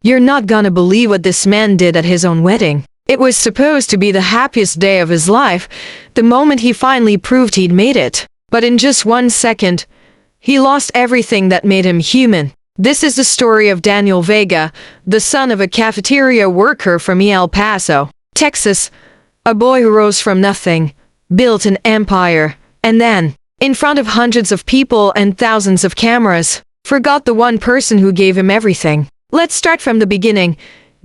You're not gonna believe what this man did at his own wedding. It was supposed to be the happiest day of his life, the moment he finally proved he'd made it. But in just 1 second, he lost everything that made him human. This is the story of Daniel Vega, the son of a cafeteria worker from El Paso, Texas. A boy who rose from nothing, built an empire, and then, in front of hundreds of people and thousands of cameras, forgot the one person who gave him everything. Let's start from the beginning.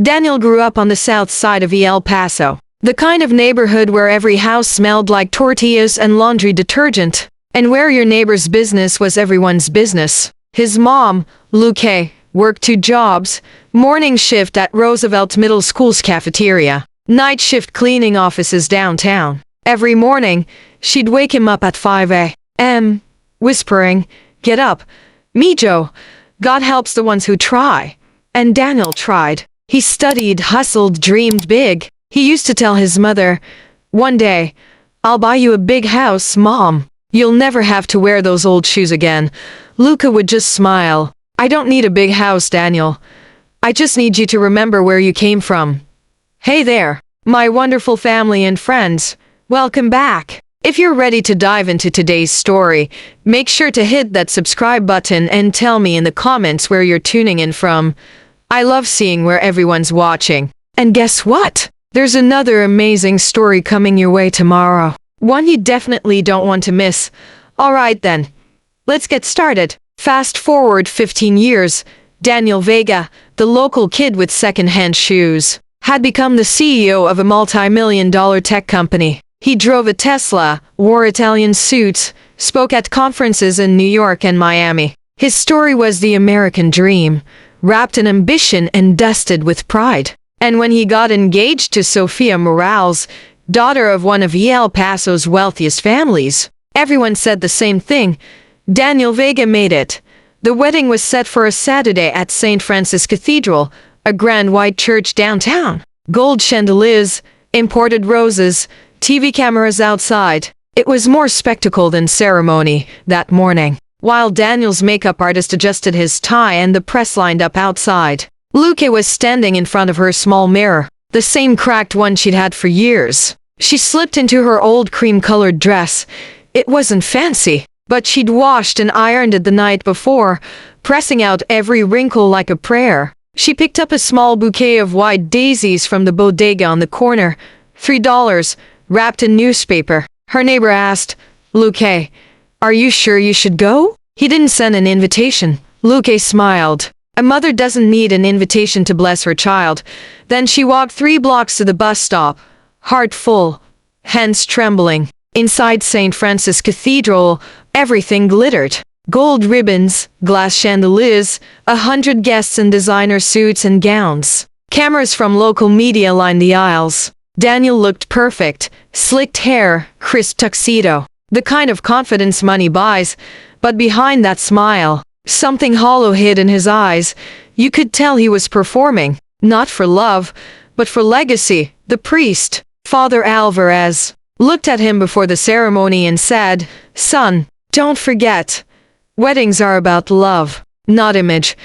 Daniel grew up on the south side of El Paso, the kind of neighborhood where every house smelled like tortillas and laundry detergent, and where your neighbor's business was everyone's business. His mom, Luque, worked 2 jobs: morning shift at Roosevelt Middle School's cafeteria, night shift cleaning offices downtown. Every morning, she'd wake him up at 5 a.m., whispering, "Get up, Mijo. God helps the ones who try." And Daniel tried. He studied, hustled, dreamed big. He used to tell his mother, "One day, I'll buy you a big house, Mom. You'll never have to wear those old shoes again." Luca would just smile. "I don't need a big house, Daniel. I just need you to remember where you came from." Hey there, my wonderful family and friends. Welcome back. If you're ready to dive into today's story, make sure to hit that subscribe button and tell me in the comments where you're tuning in from. I love seeing where everyone's watching. And guess what? There's another amazing story coming your way tomorrow. One you definitely don't want to miss. Alright then, let's get started. Fast forward 15 years, Daniel Vega, the local kid with second-hand shoes, had become the CEO of a multi-million-dollar tech company. He drove a Tesla, wore Italian suits, spoke at conferences in New York and Miami. His story was the American dream, wrapped in ambition and dusted with pride. And when he got engaged to Sofia Morales, daughter of one of El Paso's wealthiest families, everyone said the same thing: Daniel Vega made it. The wedding was set for a Saturday at St. Francis Cathedral, a grand white church downtown. Gold chandeliers, imported roses, TV cameras outside. It was more spectacle than ceremony that morning. While Daniel's makeup artist adjusted his tie and the press lined up outside, Luque was standing in front of her small mirror, the same cracked one she'd had for years. She slipped into her old cream-colored dress. It wasn't fancy, but she'd washed and ironed it the night before, pressing out every wrinkle like a prayer. She picked up a small bouquet of white daisies from the bodega on the corner, $3, wrapped in newspaper. Her neighbor asked, "Luque, are you sure you should go?" He didn't send an invitation. Luque smiled. A mother doesn't need an invitation to bless her child. Then she walked 3 blocks to the bus stop, heart full, hands trembling. Inside St. Francis Cathedral, everything glittered. Gold ribbons, glass chandeliers, 100 guests in designer suits and gowns. Cameras from local media lined the aisles. Daniel looked perfect, slicked hair, crisp tuxedo. The kind of confidence money buys, but behind that smile, something hollow hid in his eyes. You could tell he was performing, not for love, but for legacy. The priest, Father Alvarez, looked at him before the ceremony and said, "Son, don't forget, weddings are about love, not image."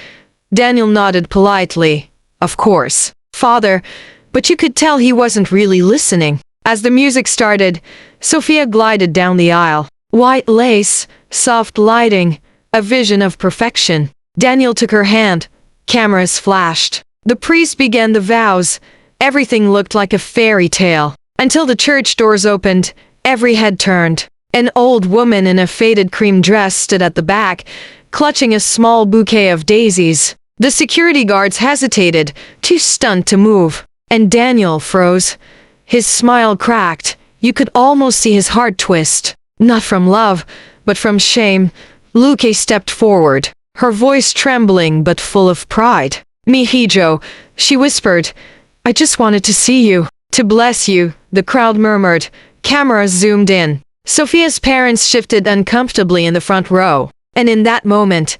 Daniel nodded politely. "Of course, Father," but you could tell he wasn't really listening. As the music started, Sofia glided down the aisle. White lace, soft lighting, a vision of perfection. Daniel took her hand. Cameras flashed. The priest began the vows. Everything looked like a fairy tale. Until the church doors opened, every head turned. An old woman in a faded cream dress stood at the back, clutching a small bouquet of daisies. The security guards hesitated, too stunned to move. And Daniel froze. His smile cracked. You could almost see his heart twist. Not from love, but from shame. Luque stepped forward, her voice trembling but full of pride. "Mijo," she whispered. "I just wanted to see you, to bless you," the crowd murmured. Cameras zoomed in. Sofia's parents shifted uncomfortably in the front row. And in that moment,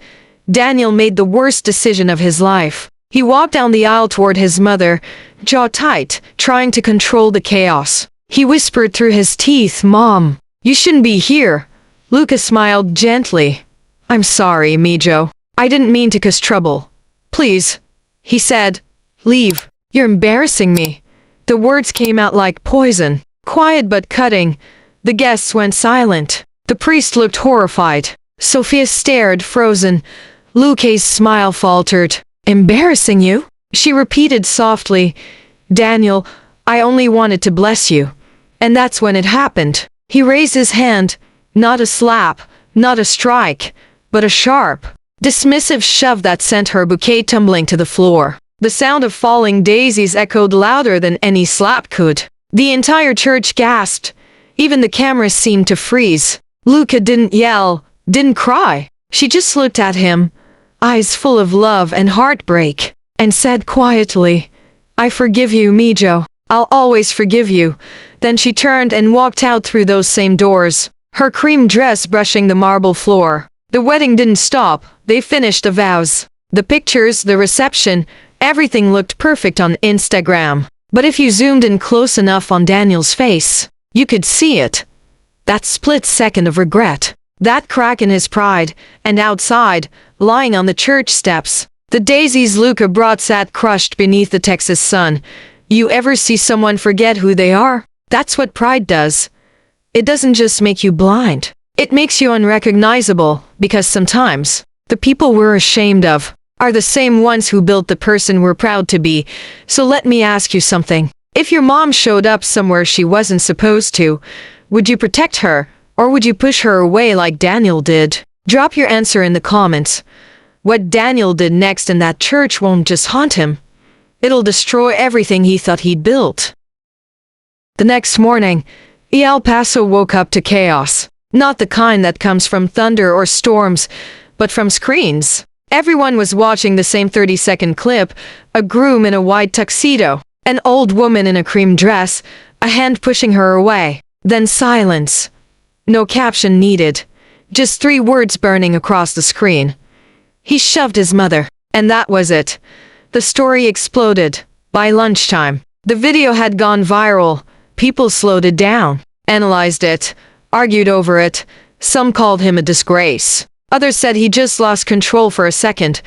Daniel made the worst decision of his life. He walked down the aisle toward his mother, jaw tight, trying to control the chaos. He whispered through his teeth, "Mom, you shouldn't be here." Luca smiled gently. "I'm sorry, Mijo. I didn't mean to cause trouble. Please." He said, "Leave. You're embarrassing me." The words came out like poison, quiet but cutting. The guests went silent. The priest looked horrified. Sophia stared, frozen. Luke's smile faltered. "Embarrassing you?" She repeated softly. "Daniel, I only wanted to bless you." And that's when it happened. He raised his hand, not a slap, not a strike, but a sharp, dismissive shove that sent her bouquet tumbling to the floor. The sound of falling daisies echoed louder than any slap could. The entire church gasped. Even the cameras seemed to freeze. Luca didn't yell, didn't cry. She just looked at him, eyes full of love and heartbreak, and said quietly, "I forgive you, Mijo. I'll always forgive you." Then she turned and walked out through those same doors, her cream dress brushing the marble floor. The wedding didn't stop. They finished the vows. The pictures, the reception, everything looked perfect on Instagram. But if you zoomed in close enough on Daniel's face, you could see it. That split second of regret. That crack in his pride. And outside, lying on the church steps, the daisies Luca brought sat crushed beneath the Texas sun. You ever see someone forget who they are? That's what pride does. It doesn't just make you blind. It makes you unrecognizable, because sometimes, the people we're ashamed of are the same ones who built the person we're proud to be. So let me ask you something. If your mom showed up somewhere she wasn't supposed to, would you protect her, or would you push her away like Daniel did? Drop your answer in the comments. What Daniel did next in that church won't just haunt him. It'll destroy everything he thought he'd built. The next morning, El Paso woke up to chaos. Not the kind that comes from thunder or storms, but from screens. Everyone was watching the same 30-second clip, a groom in a white tuxedo, an old woman in a cream dress, a hand pushing her away. Then silence. No caption needed. Just 3 words burning across the screen. He shoved his mother. And that was it. The story exploded. By lunchtime, the video had gone viral. People slowed it down, analyzed it, argued over it. Some called him a disgrace. Others said he just lost control for a second.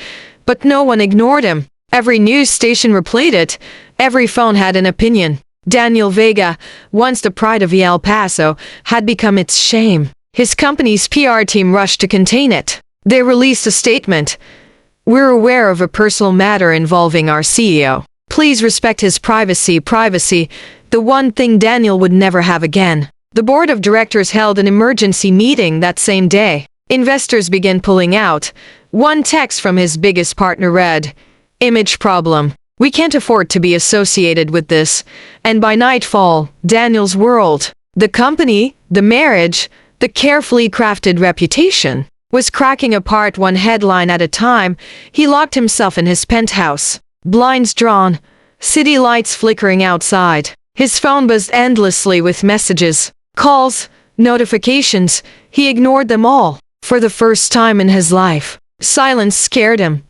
But no one ignored him. Every news station replayed it. Every phone had an opinion. Daniel Vega, once the pride of El Paso, had become its shame. His company's PR team rushed to contain it. They released a statement. "We're aware of a personal matter involving our CEO. Please respect his privacy. Privacy, the one thing Daniel would never have again." The board of directors held an emergency meeting that same day. Investors began pulling out. One text from his biggest partner read, "Image problem. We can't afford to be associated with this." And by nightfall, Daniel's world, the company, the marriage, the carefully crafted reputation, was cracking apart one headline at a time. He locked himself in his penthouse, blinds drawn, city lights flickering outside. His phone buzzed endlessly with messages, calls, notifications. He ignored them all. For the first time in his life, silence scared him.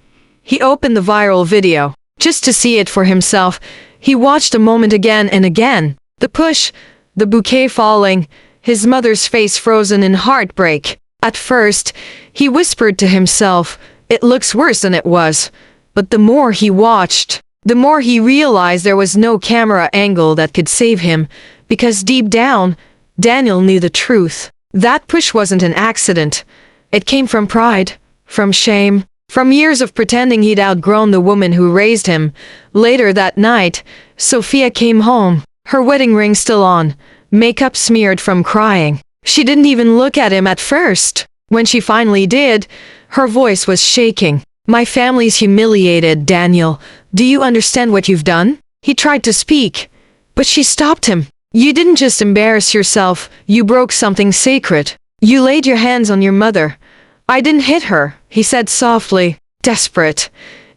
He opened the viral video, just to see it for himself. He watched the moment again and again. The push, the bouquet falling, his mother's face frozen in heartbreak. At first, he whispered to himself, "It looks worse than it was." But the more he watched, the more he realized there was no camera angle that could save him, because deep down, Daniel knew the truth. That push wasn't an accident. It came from pride, from shame, from years of pretending he'd outgrown the woman who raised him. Later that night, Sophia came home, her wedding ring still on, makeup smeared from crying. She didn't even look at him at first. When she finally did, her voice was shaking. "My family's humiliated, Daniel. Do you understand what you've done?" He tried to speak, but she stopped him. "You didn't just embarrass yourself, you broke something sacred. You laid your hands on your mother." "I didn't hit her," he said softly, desperate.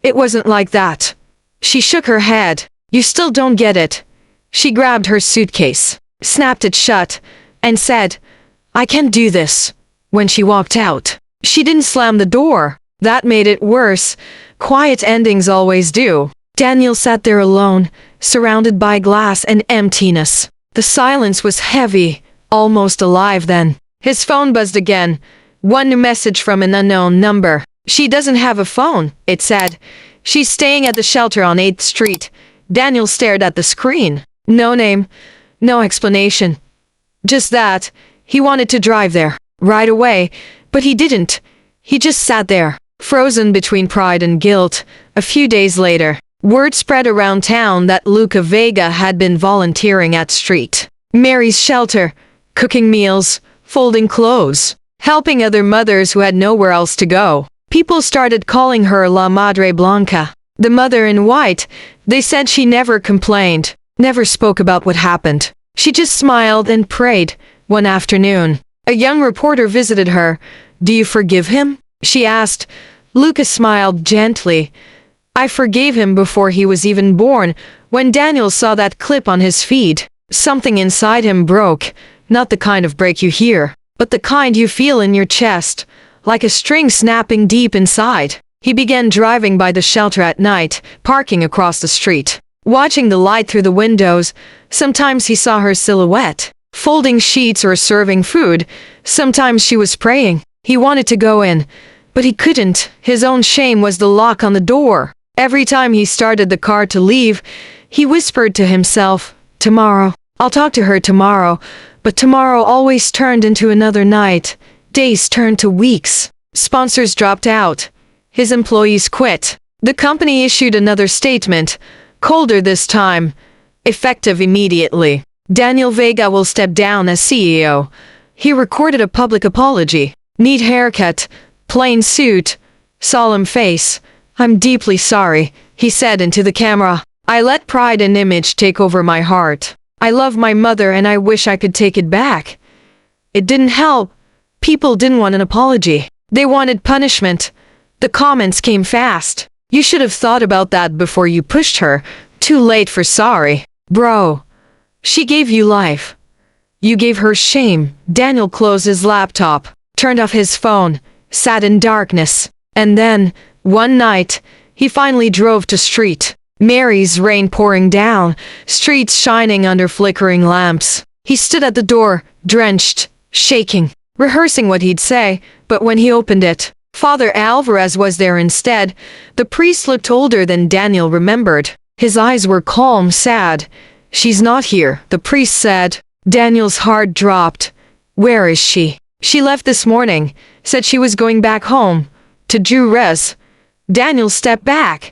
"It wasn't like that." She shook her head. "You still don't get it." She grabbed her suitcase, snapped it shut, and said, "I can't do this." When she walked out, she didn't slam the door. That made it worse. Quiet endings always do. Daniel sat there alone, surrounded by glass and emptiness. The silence was heavy, almost alive then. His phone buzzed again. One message from an unknown number. "She doesn't have a phone," it said. She's staying at the shelter on 8th Street. Daniel stared at the screen. No name, no explanation. Just that he wanted to drive there right away, but he didn't. He just sat there, frozen between pride and guilt. A few days later, word spread around town that Vega had been volunteering at Street Mary's shelter, cooking meals, folding clothes, helping other mothers who had nowhere else to go. People started calling her La Madre Blanca, the mother in white. They said she never complained, never spoke about what happened. She just smiled and prayed. One afternoon, a young reporter visited her. "Do you forgive him?" she asked. Lucas smiled gently. "I forgave him before he was even born." When Daniel saw that clip on his feed, something inside him broke. Not the kind of break you hear, but the kind you feel in your chest, like a string snapping deep inside. He began driving by the shelter at night, parking across the street, watching the light through the windows. Sometimes he saw her silhouette, folding sheets or serving food. Sometimes she was praying. He wanted to go in, but he couldn't. His own shame was the lock on the door. Every time he started the car to leave, he whispered to himself, "Tomorrow. I'll talk to her tomorrow." But tomorrow always turned into another night. Days turned to weeks. Sponsors dropped out. His employees quit. The company issued another statement, colder this time, effective immediately. Daniel Vega will step down as CEO. He recorded a public apology. Neat haircut, plain suit, solemn face. "I'm deeply sorry," he said into the camera. "I let pride and image take over my heart. I love my mother and I wish I could take it back." It didn't help. People didn't want an apology. They wanted punishment. The comments came fast. "You should have thought about that before you pushed her. Too late for sorry. Bro. She gave you life. You gave her shame." Daniel closed his laptop, turned off his phone, sat in darkness. And then, one night, he finally drove to Street Mary's, rain pouring down, streets shining under flickering lamps. He stood at the door, drenched, shaking, rehearsing what he'd say, but when he opened it, Father Alvarez was there instead. The priest looked older than Daniel remembered. His eyes were calm, sad. "She's not here," the priest said. Daniel's heart dropped. "Where is she?" "She left this morning, said she was going back home, to Juarez." Daniel stepped back.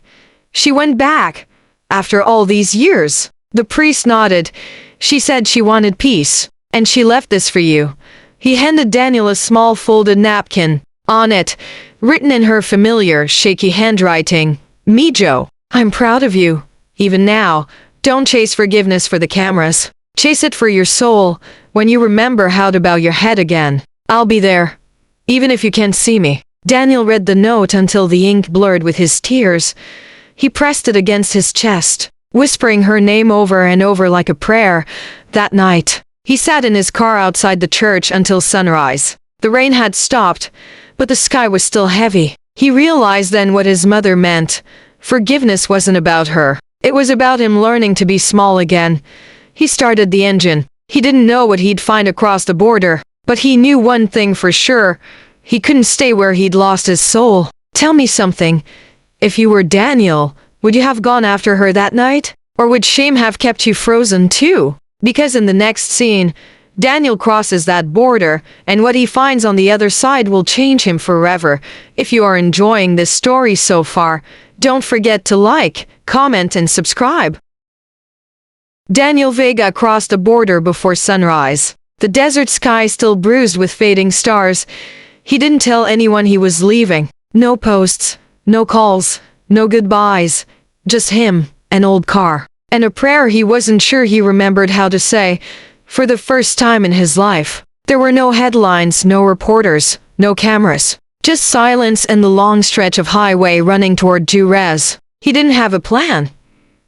"She went back, after all these years?" The priest nodded. "She said she wanted peace, and she left this for you." He handed Daniel a small folded napkin. On it, written in her familiar, shaky handwriting, "Me, Joe. I'm proud of you. Even now, don't chase forgiveness for the cameras. Chase it for your soul. When you remember how to bow your head again, I'll be there, even if you can't see me." Daniel read the note until the ink blurred with his tears. He pressed it against his chest, whispering her name over and over like a prayer. That night, he sat in his car outside the church until sunrise. The rain had stopped, but the sky was still heavy. He realized then what his mother meant. Forgiveness wasn't about her. It was about him learning to be small again. He started the engine. He didn't know what he'd find across the border, but he knew one thing for sure. He couldn't stay where he'd lost his soul. "Tell me something. If you were Daniel, would you have gone after her that night? Or would shame have kept you frozen too?" Because in the next scene, Daniel crosses that border, and what he finds on the other side will change him forever. If you are enjoying this story so far, don't forget to like, comment, and subscribe. Daniel Vega crossed the border before sunrise. The desert sky still bruised with fading stars. He didn't tell anyone he was leaving. No posts, no calls, no goodbyes. Just him, an old car, and a prayer he wasn't sure he remembered how to say. For the first time in his life, there were no headlines, no reporters, no cameras. Just silence and the long stretch of highway running toward Juarez. He didn't have a plan.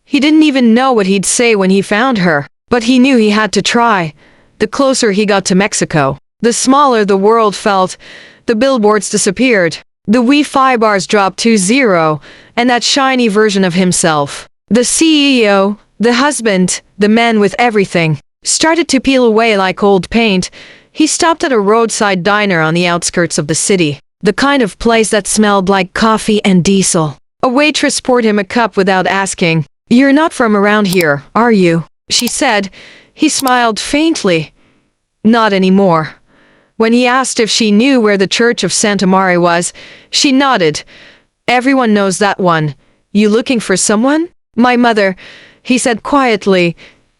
He didn't even know what he'd say when he found her, but he knew he had to try. The closer he got to Mexico, the smaller the world felt. The billboards disappeared. The Wi-Fi bars dropped to zero, and that shiny version of himself, the CEO, the husband, the man with everything, started to peel away like old paint. He stopped at a roadside diner on the outskirts of the city, the kind of place that smelled like coffee and diesel. A waitress poured him a cup without asking. "You're not from around here, are you?" she said. He smiled faintly. "Not anymore." When he asked if she knew where the Church of Santa Maria was, she nodded. "Everyone knows that one. You looking for someone?" "My mother," he said quietly.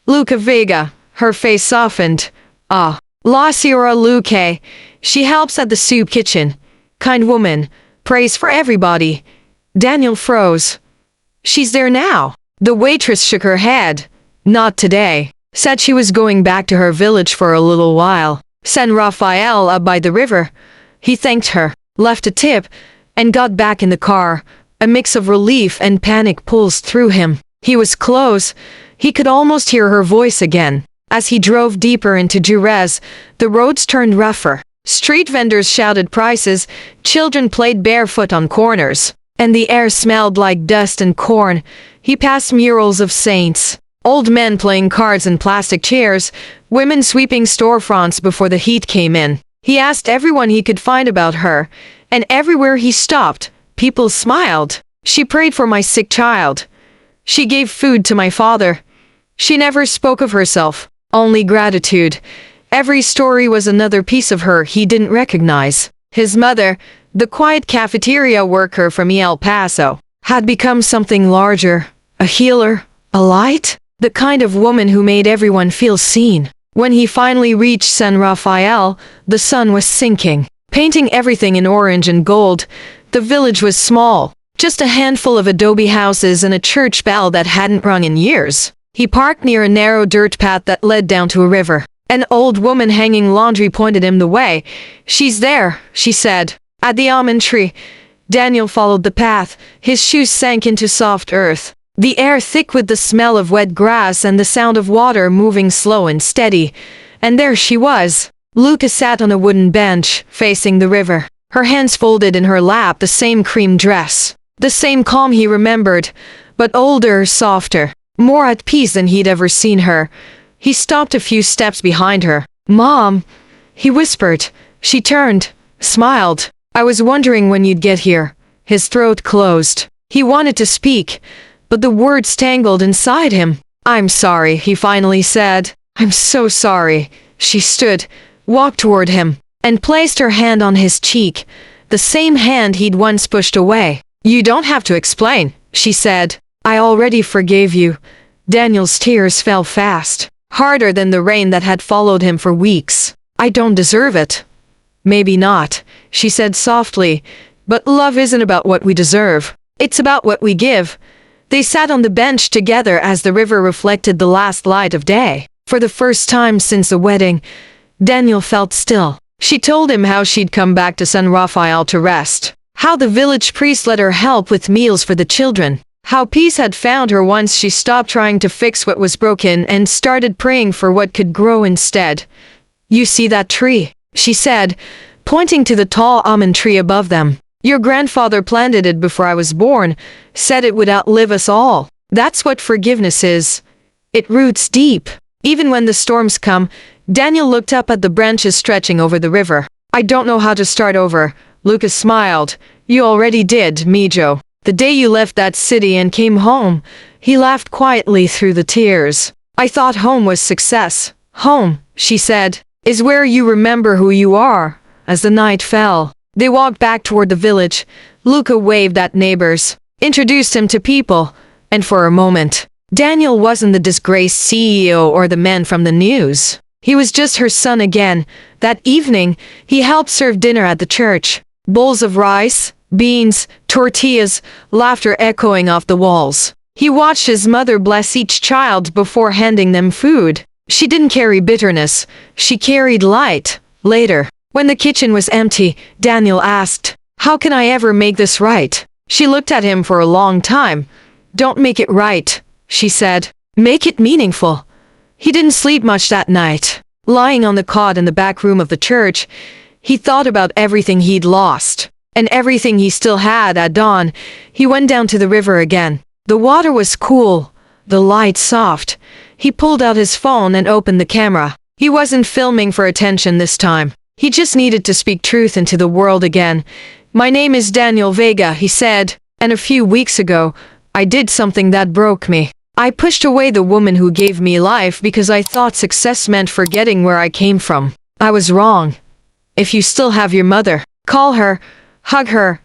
"Luca Vega." Her face softened. "Ah, La Sierra Luque. She helps at the soup kitchen. Kind woman. Prays for everybody." Daniel froze. "She's there now." The waitress shook her head. "Not today." Said she was going back to her village for a little while. San Rafael up by the river. He thanked her, left a tip, and got back in the car. A mix of relief and panic pulsed through him. He was close. He could almost hear her voice again. As he drove deeper into Jerez, the roads turned rougher. Street vendors shouted prices, children played barefoot on corners, and the air smelled like dust and corn. He passed murals of saints, old men playing cards in plastic chairs, women sweeping storefronts before the heat came in. He asked everyone he could find about her, and everywhere he stopped, people smiled. "She prayed for my sick child. She gave food to my father." She never spoke of herself, only gratitude. Every story was another piece of her he didn't recognize. His mother, the quiet cafeteria worker from El Paso, had become something larger, a healer, a light, the kind of woman who made everyone feel seen. When he finally reached San Rafael, the sun was sinking, painting everything in orange and gold. The village was small, just a handful of adobe houses and a church bell that hadn't rung in years. He parked near a narrow dirt path that led down to a river. An old woman hanging laundry pointed him the way. "She's there," she said, "at the almond tree." Daniel followed the path. His shoes sank into soft earth, the air thick with the smell of wet grass and the sound of water moving slow and steady. And there she was. Luca sat on a wooden bench, facing the river, her hands folded in her lap, the same cream dress, the same calm he remembered, but older, softer, more at peace than he'd ever seen her. He stopped a few steps behind her. "Mom," he whispered. She turned, smiled. "I was wondering when you'd get here." His throat closed. He wanted to speak, but the words tangled inside him. "I'm sorry," he finally said. "I'm so sorry." She stood, walked toward him, and placed her hand on his cheek, the same hand he'd once pushed away. "You don't have to explain," she said. "I already forgave you." Daniel's tears fell fast, harder than the rain that had followed him for weeks. "I don't deserve it." "Maybe not," she said softly, "but love isn't about what we deserve. It's about what we give." They sat on the bench together as the river reflected the last light of day. For the first time since the wedding, Daniel felt still. She told him how she'd come back to San Rafael to rest, how the village priest let her help with meals for the children, how peace had found her once she stopped trying to fix what was broken and started praying for what could grow instead. "You see that tree?" she said, pointing to the tall almond tree above them. "Your grandfather planted it before I was born, said it would outlive us all. That's what forgiveness is. It roots deep. Even when the storms come." Daniel looked up at the branches stretching over the river. "I don't know how to start over." Lucas smiled. "You already did, Mijo. The day you left that city and came home." He laughed quietly through the tears. "I thought home was success." "Home," she said, "is where you remember who you are." As the night fell, they walked back toward the village. Luca waved at neighbors, introduced him to people, and for a moment, Daniel wasn't the disgraced CEO or the man from the news. He was just her son again. That evening, he helped serve dinner at the church. Bowls of rice, beans, tortillas, laughter echoing off the walls. He watched his mother bless each child before handing them food. She didn't carry bitterness. She carried light. Later, when the kitchen was empty, Daniel asked, "How can I ever make this right?" She looked at him for a long time. "Don't make it right," she said. "Make it meaningful." He didn't sleep much that night. Lying on the cot in the back room of the church, he thought about everything he'd lost, and everything he still had at dawn. He went down to the river again. The water was cool, the light soft. He pulled out his phone and opened the camera. He wasn't filming for attention this time. He just needed to speak truth into the world again. "My name is Daniel Vega," he said. And a few weeks ago, I did something that broke me. I pushed away the woman who gave me life because I thought success meant forgetting where I came from. I was wrong. If you still have your mother, call her, hug her.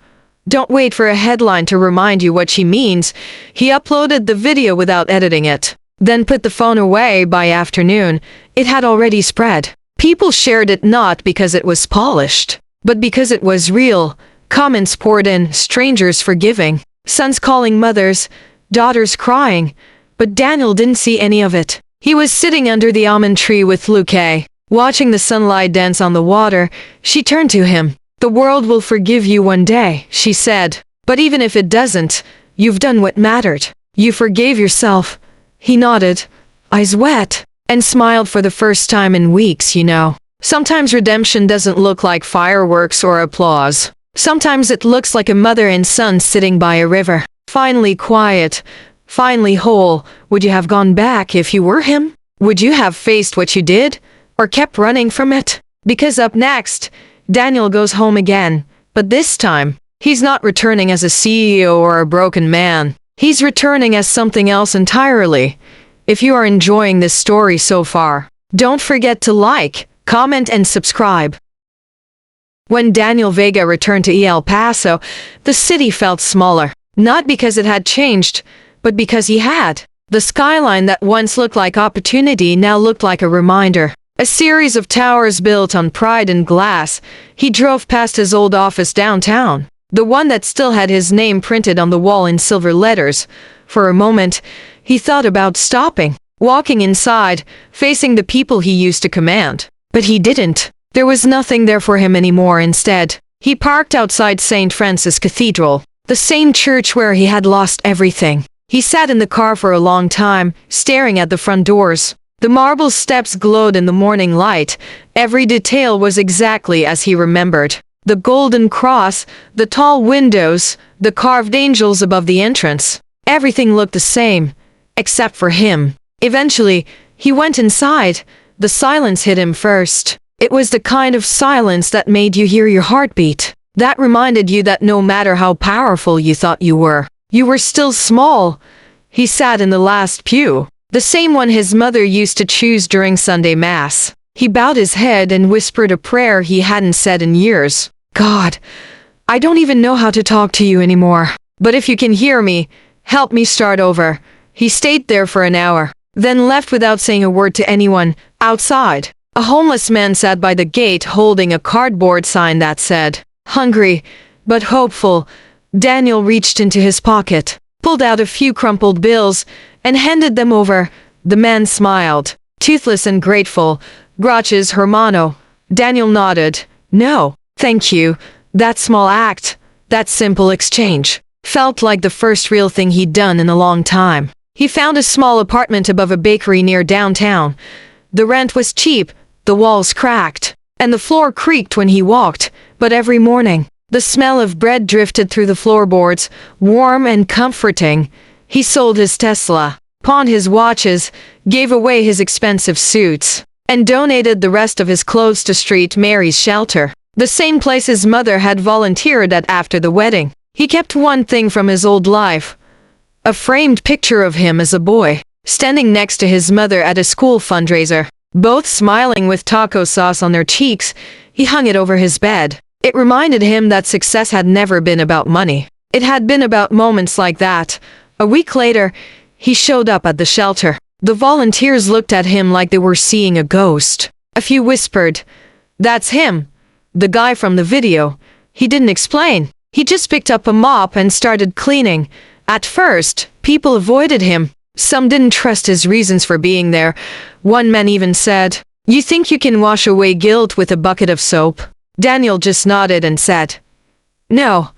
Don't wait for a headline to remind you what she means. He uploaded the video without editing it, then put the phone away. By afternoon, it had already spread. People shared it not because it was polished, but because it was real. Comments poured in, strangers forgiving, sons calling mothers, daughters crying. But Daniel didn't see any of it. He was sitting under the almond tree with Luque, watching the sunlight dance on the water. She turned to him. "The world will forgive you one day," she said. "But even if it doesn't, you've done what mattered. You forgave yourself." He nodded, eyes wet, and smiled for the first time in weeks. Sometimes redemption doesn't look like fireworks or applause. Sometimes it looks like a mother and son sitting by a river, finally quiet, finally whole. Would you have gone back if you were him? Would you have faced what you did, or kept running from it? Because up next, Daniel goes home again, but this time, he's not returning as a CEO or a broken man. He's returning as something else entirely. If you are enjoying this story so far, don't forget to like, comment, and subscribe. When Daniel Vega returned to El Paso, the city felt smaller, not because it had changed, but because he had. The skyline that once looked like opportunity now looked like a reminder. A series of towers built on pride and glass. He drove past his old office downtown, the one that still had his name printed on the wall in silver letters. For a moment, he thought about stopping, walking inside, facing the people he used to command. But he didn't. There was nothing there for him anymore. Instead, he parked outside St. Francis Cathedral, the same church where he had lost everything. He sat in the car for a long time, staring at the front doors. The marble steps glowed in the morning light. Every detail was exactly as he remembered. The golden cross, the tall windows, the carved angels above the entrance. Everything looked the same, except for him. Eventually, he went inside. The silence hit him first. It was the kind of silence that made you hear your heartbeat. That reminded you that no matter how powerful you thought you were still small. He sat in the last pew, the same one his mother used to choose during Sunday Mass. He bowed his head and whispered a prayer he hadn't said in years. "God, I don't even know how to talk to you anymore. But if you can hear me, help me start over." He stayed there for an hour, then left without saying a word to anyone. Outside, a homeless man sat by the gate holding a cardboard sign that said, "Hungry, but hopeful." Daniel reached into his pocket, pulled out a few crumpled bills, and handed them over. The man smiled, toothless and grateful. "Gracias, hermano." Daniel nodded. "No, thank you." That small act, that simple exchange, felt like the first real thing he'd done in a long time. He found a small apartment above a bakery near downtown. The rent was cheap, the walls cracked, and the floor creaked when he walked. But every morning, the smell of bread drifted through the floorboards, warm and comforting. He sold his Tesla, pawned his watches, gave away his expensive suits, and donated the rest of his clothes to Street Mary's shelter, the same place his mother had volunteered at after the wedding. He kept one thing from his old life: a framed picture of him as a boy, standing next to his mother at a school fundraiser, both smiling with taco sauce on their cheeks. He hung it over his bed. It reminded him that success had never been about money. It had been about moments like that. A week later, he showed up at the shelter. The volunteers looked at him like they were seeing a ghost. A few whispered, "That's him, the guy from the video." He didn't explain. He just picked up a mop and started cleaning. At first, people avoided him. Some didn't trust his reasons for being there. One man even said, "You think you can wash away guilt with a bucket of soap?" Daniel just nodded and said, "No,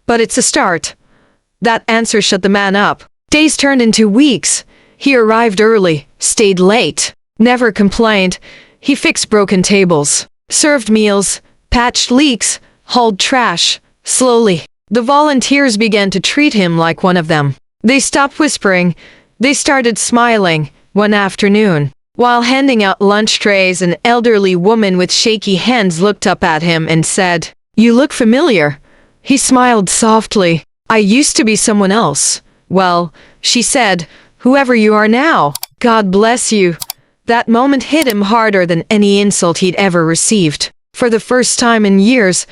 but it's a start." That answer shut the man up. Days turned into weeks. He arrived early, stayed late, never complained. He fixed broken tables, served meals, patched leaks, hauled trash. Slowly, the volunteers began to treat him like one of them. They stopped whispering. They started smiling. One afternoon, while handing out lunch trays, an elderly woman with shaky hands looked up at him and said, "You look familiar." He smiled softly. I used to be someone else. Well, she said, whoever you are now. God bless you. That moment hit him harder than any insult he'd ever received. For the first time in years,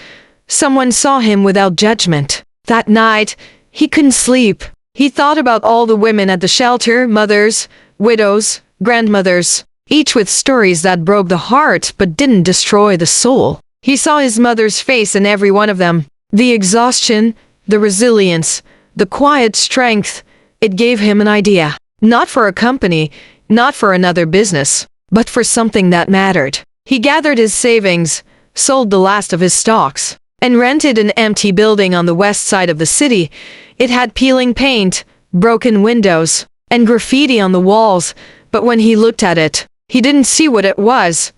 someone saw him without judgment. That night, he couldn't sleep. He thought about all the women at the shelter, mothers, widows, grandmothers, each with stories that broke the heart but didn't destroy the soul. He saw his mother's face in every one of them. The exhaustion, the resilience, the quiet strength. It gave him an idea. Not for a company, not for another business, but for something that mattered. He gathered his savings, sold the last of his stocks, and rented an empty building on the west side of the city. It had peeling paint, broken windows, and graffiti on the walls, but when he looked at it, he didn't see what it was.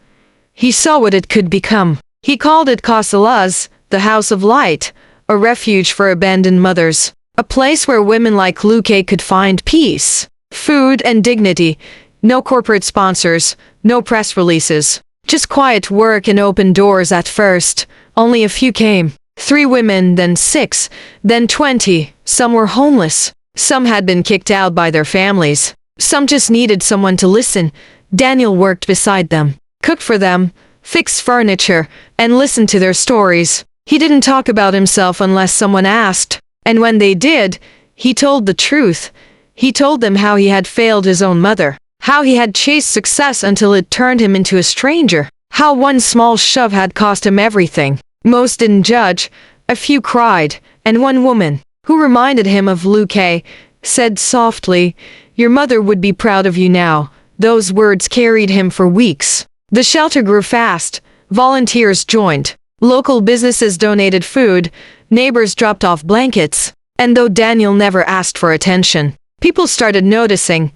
He saw what it could become. He called it Casa Luz, the House of Light, a refuge for abandoned mothers, a place where women like Luque could find peace, food, and dignity. No corporate sponsors, no press releases, just quiet work and open doors at first. Only a few came. 3 women, then 6, then 20. Some were homeless. Some had been kicked out by their families. Some just needed someone to listen. Daniel worked beside them, cooked for them, fixed furniture, and listened to their stories. He didn't talk about himself unless someone asked. And when they did, he told the truth. He told them how he had failed his own mother, how he had chased success until it turned him into a stranger, how one small shove had cost him everything. Most didn't judge, a few cried, and one woman, who reminded him of Luque, said softly, "Your mother would be proud of you now." Those words carried him for weeks. The shelter grew fast. Volunteers joined. Local businesses donated food. Neighbors dropped off blankets. And though Daniel never asked for attention, people started noticing.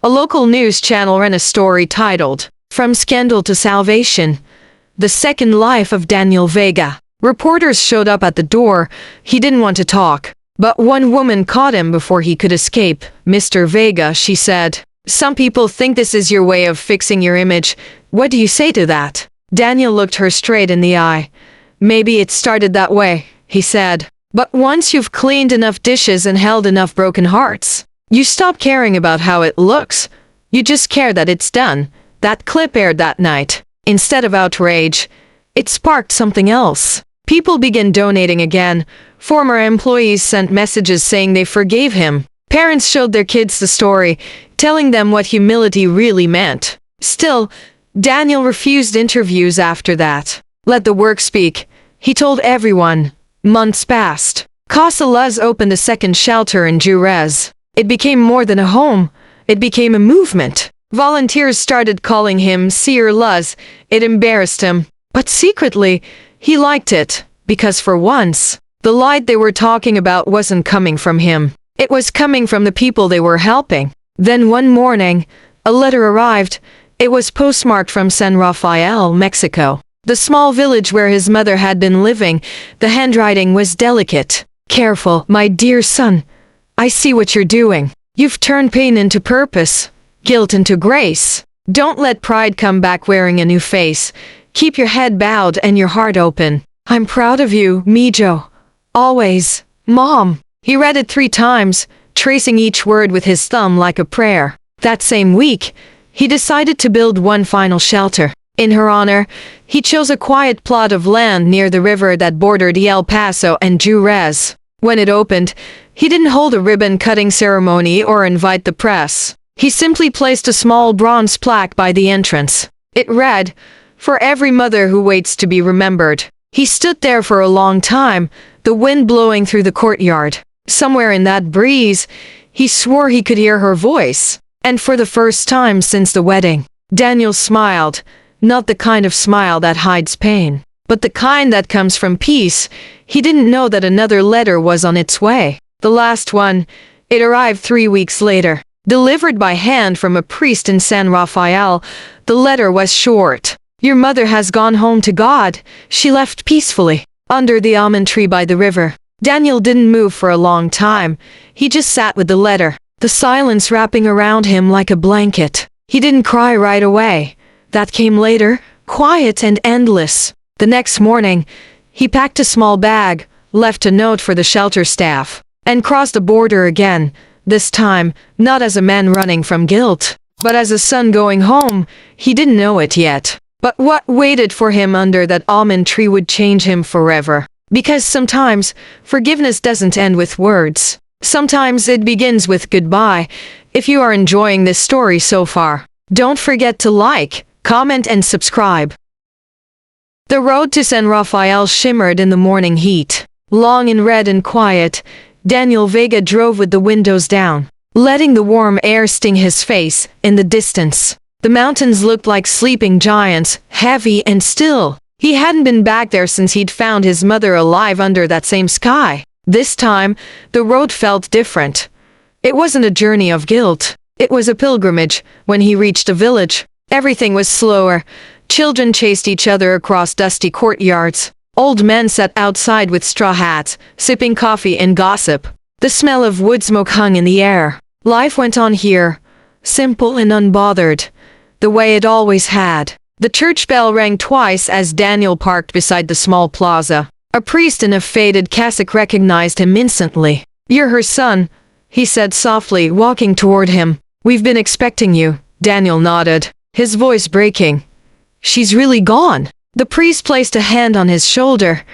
A local news channel ran a story titled, "From Scandal to Salvation: The Second Life of Daniel Vega." Reporters showed up at the door. He didn't want to talk, but one woman caught him before he could escape. "Mr. Vega," she said, "some people think this is your way of fixing your image. What do you say to that?" Daniel looked her straight in the eye. "Maybe it started that way," he said. "But once you've cleaned enough dishes and held enough broken hearts, you stop caring about how it looks. You just care that it's done." That clip aired that night. Instead of outrage, it sparked something else. People began donating again. Former employees sent messages saying they forgave him. Parents showed their kids the story, telling them what humility really meant. Still, Daniel refused interviews after that. Let the work speak, he told everyone. Months passed. Casa Luz opened a second shelter in Jerez. It became more than a home. It became a movement. Volunteers started calling him Seer Luz. It embarrassed him. But secretly, he liked it, because for once, the light they were talking about wasn't coming from him. It was coming from the people they were helping. Then one morning, a letter arrived. It was postmarked from San Rafael, Mexico, the small village where his mother had been living. The handwriting was delicate. "Careful, my dear son. I see what you're doing. You've turned pain into purpose, guilt into grace. Don't let pride come back wearing a new face. Keep your head bowed and your heart open. I'm proud of you, Mijo. Always, Mom." He read it 3 times, tracing each word with his thumb like a prayer. That same week, he decided to build one final shelter. In her honor, he chose a quiet plot of land near the river that bordered El Paso and Jerez. When it opened, he didn't hold a ribbon-cutting ceremony or invite the press. He simply placed a small bronze plaque by the entrance. It read, "For every mother who waits to be remembered." He stood there for a long time, the wind blowing through the courtyard. Somewhere in that breeze, he swore he could hear her voice. And for the first time since the wedding, Daniel smiled, not the kind of smile that hides pain, but the kind that comes from peace. He didn't know that another letter was on its way. The last one, it arrived 3 weeks later. Delivered by hand from a priest in San Rafael, the letter was short. "Your mother has gone home to God. She left peacefully, under the almond tree by the river." Daniel didn't move for a long time. He just sat with the letter, the silence wrapping around him like a blanket. He didn't cry right away. That came later, quiet and endless. The next morning, he packed a small bag, left a note for the shelter staff. and crossed the border again, this time, not as a man running from guilt, but as a son going home. He didn't know it yet. But what waited for him under that almond tree would change him forever. Because sometimes, forgiveness doesn't end with words. Sometimes it begins with goodbye. If you are enjoying this story so far, don't forget to like, comment and subscribe. The road to San Rafael shimmered in the morning heat. Long and red and quiet, Daniel Vega drove with the windows down, letting the warm air sting his face. In the distance, the mountains looked like sleeping giants, heavy and still. He hadn't been back there since he'd found his mother alive under that same sky. This time, the road felt different. It wasn't a journey of guilt. It was a pilgrimage. When he reached a village, everything was slower. Children chased each other across dusty courtyards. Old men sat outside with straw hats, sipping coffee and gossip. The smell of wood smoke hung in the air. Life went on here, simple and unbothered, the way it always had. The church bell rang twice as Daniel parked beside the small plaza. A priest in a faded cassock recognized him instantly. "You're her son," he said softly, walking toward him. "We've been expecting you." Daniel nodded, his voice breaking. "She's really gone." The priest placed a hand on his shoulder.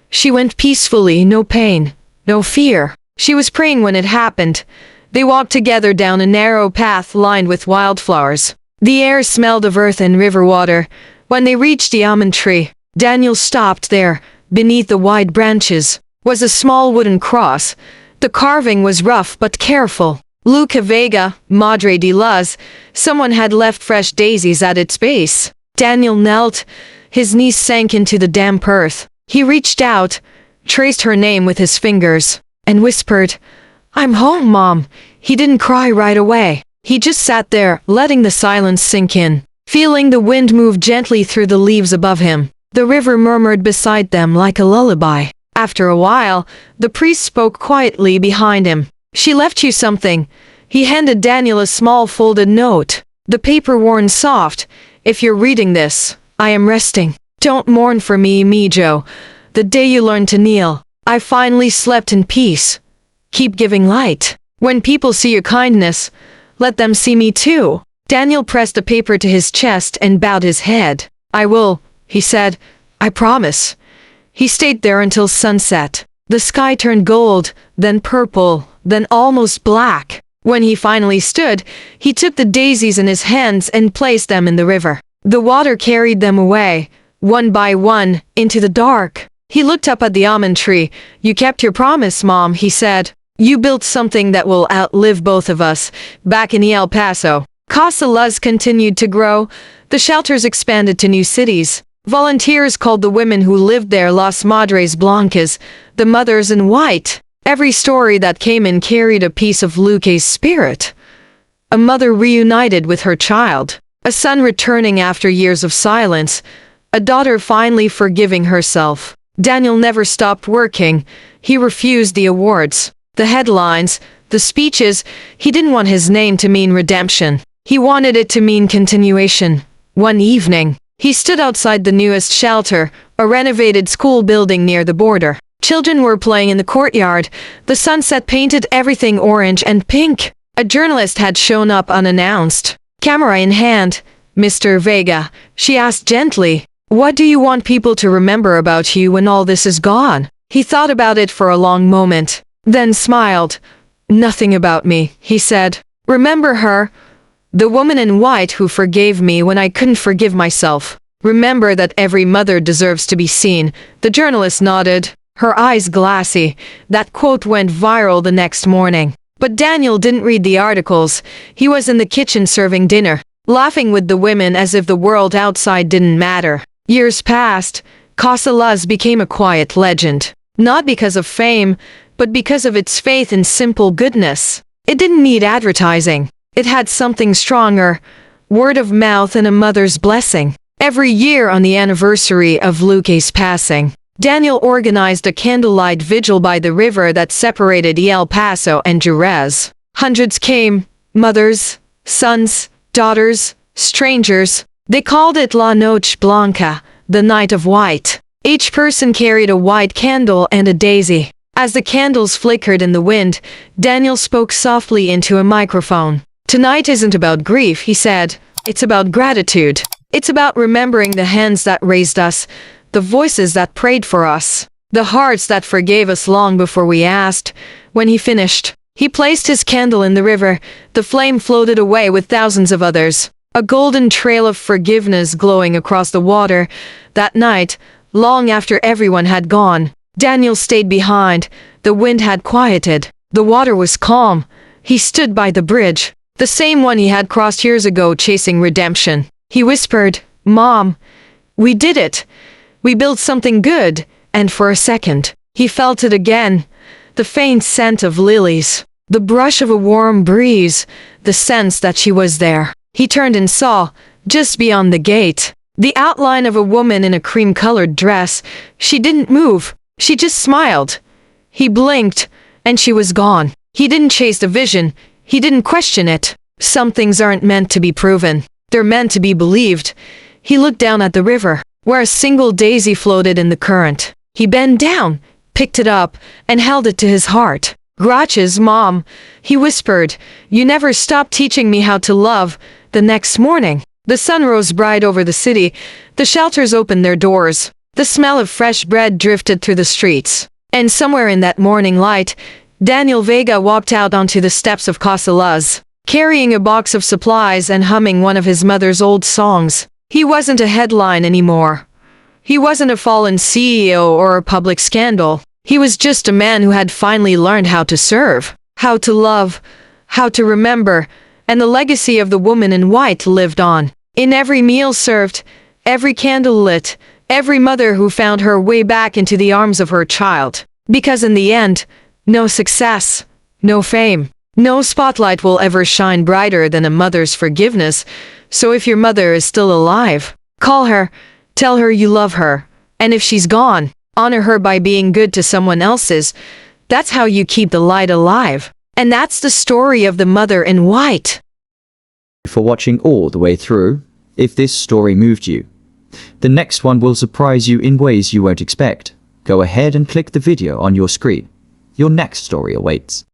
"She went peacefully, no pain, no fear." She was praying when it happened. They walked together down a narrow path lined with wildflowers. The air smelled of earth and river water. When they reached the almond tree, Daniel stopped there. Beneath the wide branches was a small wooden cross. The carving was rough but careful. Luca Vega, Madre de Luz. Someone had left fresh daisies at its base. Daniel knelt. His knees sank into the damp earth. He reached out, traced her name with his fingers, and whispered, "I'm home, Mom." He didn't cry right away. He just sat there, letting the silence sink in, feeling the wind move gently through the leaves above him. The river murmured beside them like a lullaby. After a while, the priest spoke quietly behind him. "She left you something." He handed Daniel a small folded note, the paper worn soft. "If you're reading this, I am resting. Don't mourn for me, Mijo. The day you learned to kneel, I finally slept in peace. Keep giving light. When people see your kindness, let them see me too." Daniel pressed the paper to his chest and bowed his head. "I will," he said. "I promise." He stayed there until sunset. The sky turned gold, then purple, then almost black. When he finally stood, he took the daisies in his hands and placed them in the river. The water carried them away, one by one, into the dark. He looked up at the almond tree. "You kept your promise, Mom," he said. "You built something that will outlive both of us." Back in El Paso, Casa Luz continued to grow. The shelters expanded to new cities. Volunteers called the women who lived there Las Madres Blancas, the mothers in white. Every story that came in carried a piece of Luque's spirit. A mother reunited with her child. A son returning after years of silence. A daughter finally forgiving herself. Daniel never stopped working. He refused the awards, the headlines, the speeches. He didn't want his name to mean redemption. He wanted it to mean continuation. One evening, he stood outside the newest shelter, a renovated school building near the border. Children were playing in the courtyard. The sunset painted everything orange and pink. A journalist had shown up unannounced, camera in hand. "Mr. Vega," she asked gently, "what do you want people to remember about you when all this is gone?" He thought about it for a long moment, then smiled. "Nothing about me," he said. "Remember her? The woman in white who forgave me when I couldn't forgive myself. Remember that every mother deserves to be seen." The journalist nodded, her eyes glassy. That quote went viral the next morning. But Daniel didn't read the articles. He was in the kitchen serving dinner, laughing with the women as if the world outside didn't matter. Years passed. Casa Luz became a quiet legend. Not because of fame, but because of its faith in simple goodness. It didn't need advertising. It had something stronger, word of mouth and a mother's blessing. Every year on the anniversary of Luque's passing, Daniel organized a candlelight vigil by the river that separated El Paso and Jerez. Hundreds came, mothers, sons, daughters, strangers. They called it La Noche Blanca, the night of white. Each person carried a white candle and a daisy. As the candles flickered in the wind, Daniel spoke softly into a microphone. "Tonight isn't about grief," he said. "It's about gratitude. It's about remembering the hands that raised us, the voices that prayed for us, the hearts that forgave us long before we asked." When he finished, he placed his candle in the river. The flame floated away with thousands of others, a golden trail of forgiveness glowing across the water. That night, long after everyone had gone, Daniel stayed behind. The wind had quieted. The water was calm. He stood by the bridge, the same one he had crossed years ago chasing redemption. He whispered, "Mom, we did it. We built something good." And for a second, he felt it again. The faint scent of lilies, the brush of a warm breeze, the sense that she was there. He turned and saw, just beyond the gate, the outline of a woman in a cream-colored dress. She didn't move. She just smiled. He blinked, and she was gone. He didn't chase the vision. He didn't question it. Some things aren't meant to be proven. They're meant to be believed. He looked down at the river, where a single daisy floated in the current. He bent down, picked it up, and held it to his heart. "Gracias, Mom," he whispered. "You never stopped teaching me how to love." The next morning, the sun rose bright over the city. The shelters opened their doors. The smell of fresh bread drifted through the streets. And somewhere in that morning light, Daniel Vega walked out onto the steps of Casa Luz, carrying a box of supplies and humming one of his mother's old songs. He wasn't a headline anymore. He wasn't a fallen CEO or a public scandal. He was just a man who had finally learned how to serve, how to love, how to remember, and the legacy of the woman in white lived on. In every meal served, every candle lit, every mother who found her way back into the arms of her child. Because in the end, no success, no fame, no spotlight will ever shine brighter than a mother's forgiveness. So if your mother is still alive, call her, tell her you love her. And if she's gone, honor her by being good to someone else's. That's how you keep the light alive. And that's the story of the mother in white. For watching all the way through. If this story moved you, the next one will surprise you in ways you won't expect. Go ahead and click the video on your screen. Your next story awaits.